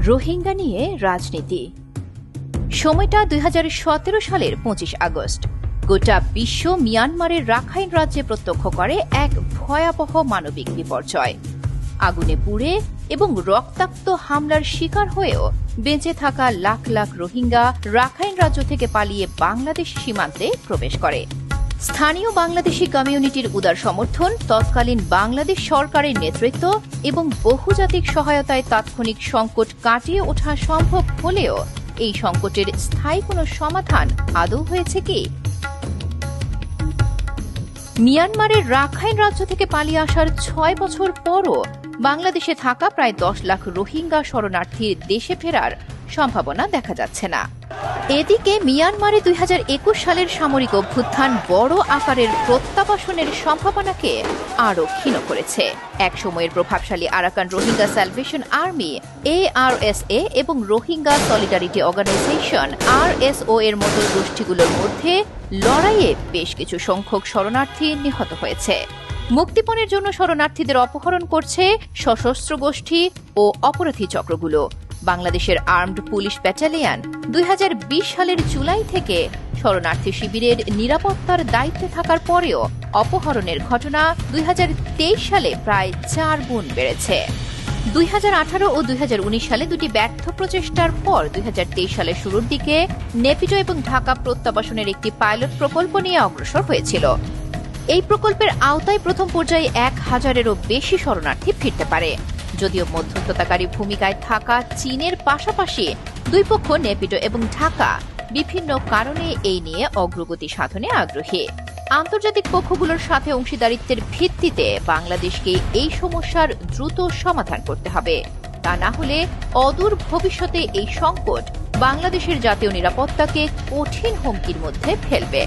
রোহিঙ্গা নিয়ে রাজনীতি। সময়টা 2017 সালের 25 আগস্ট। গোটা বিশ্ব মিয়ানমারের রাখাইন রাজ্যে প্রত্যক্ষ করে এক ভয়াবহ মানবিক বিপর্যয়। আগুনে পুড়ে এবং রক্তাক্ত হামলার শিকার হয়েও বেঁচে থাকা লাখ লাখ রোহিঙ্গা রাখাইন রাজ্য থেকে পালিয়ে বাংলাদেশ সীমান্তে প্রবেশ করে। স্থানীয় বাংলাদেশি কমিউনিটির উদার সমর্থন, তৎকালীন বাংলাদেশ সরকারের নেতৃত্ব এবং বহুজাতিক সহায়তায় তাৎক্ষণিক সংকট কাটিয়ে ওঠা সম্ভব হলেও এই সংকটের স্থায়ী কোনো সমাধান আদৌ হয়েছে কি? মিয়ানমারের রাখাইন রাজ্য থেকে পালিয়ে আসার 6 বছর পরও বাংলাদেশে থাকা প্রায় 10 লাখ রোহিঙ্গা শরণার্থীর দেশে ফেরার সম্ভাবনা দেখা যাচ্ছে না। এদিকে মিয়ানমারে 2021 সালের সামরিক অভ্যুত্থান বড় আকারের প্রত্যাবাসনের সম্ভাবনাকে আরও ক্ষীণ করেছে। এক সময়ের প্রভাবশালী Arakan Rohingya salvation army ARSA এবং রোহিঙ্গা সলিডারিটি অর্গানাইজেশন RSO এর মতো গোষ্ঠীগুলোর মধ্যে লড়াইয়ে বেশ কিছু সংখ্যক শরণার্থী নিহত হয়েছে। মুক্তিপণের জন্য শরণার্থীদের অপহরণ করছে সশস্ত্র গোষ্ঠী ও অপরাধী চক্রগুলো। বাংলাদেশের আর্মড পুলিশ ব্যাটালিয়ন 2020 সালের জুলাই থেকে শরণার্থী শিবিরের নিরাপত্তার দায়িত্বে থাকার পরেও অপহরণের ঘটনা 2023 সালে প্রায় 4 গুণ বেড়েছে। 2018 ও 2019 সালে দুটি ব্যর্থ প্রচেষ্টার পর 2023 সালের শুরুর দিকে নেপিডো এবং ঢাকা প্রত্যাবাসনের একটি পাইলট প্রকল্প নিয়ে অগ্রসর হয়েছিল। এই প্রকল্পের আওতায় প্রথম পর্যায়ে 1000-এরও বেশি শরণার্থী ফিরতে পারে। যদিও মধ্যস্থতাকারী ভূমিকায় থাকা চীনের পাশাপাশি দুই পক্ষ নেপিডো এবং ঢাকা বিভিন্ন কারণে এই নিয়ে অগ্রগতি সাধনে আগ্রহী। আন্তর্জাতিক পক্ষগুলোর সাথে অংশীদারিত্বের ভিত্তিতে বাংলাদেশকে এই সমস্যার দ্রুত সমাধান করতে হবে। তা না হলে অদূর ভবিষ্যতে এই সংকট বাংলাদেশের জাতীয় নিরাপত্তাকে কঠিন হুমকির মধ্যে ফেলবে।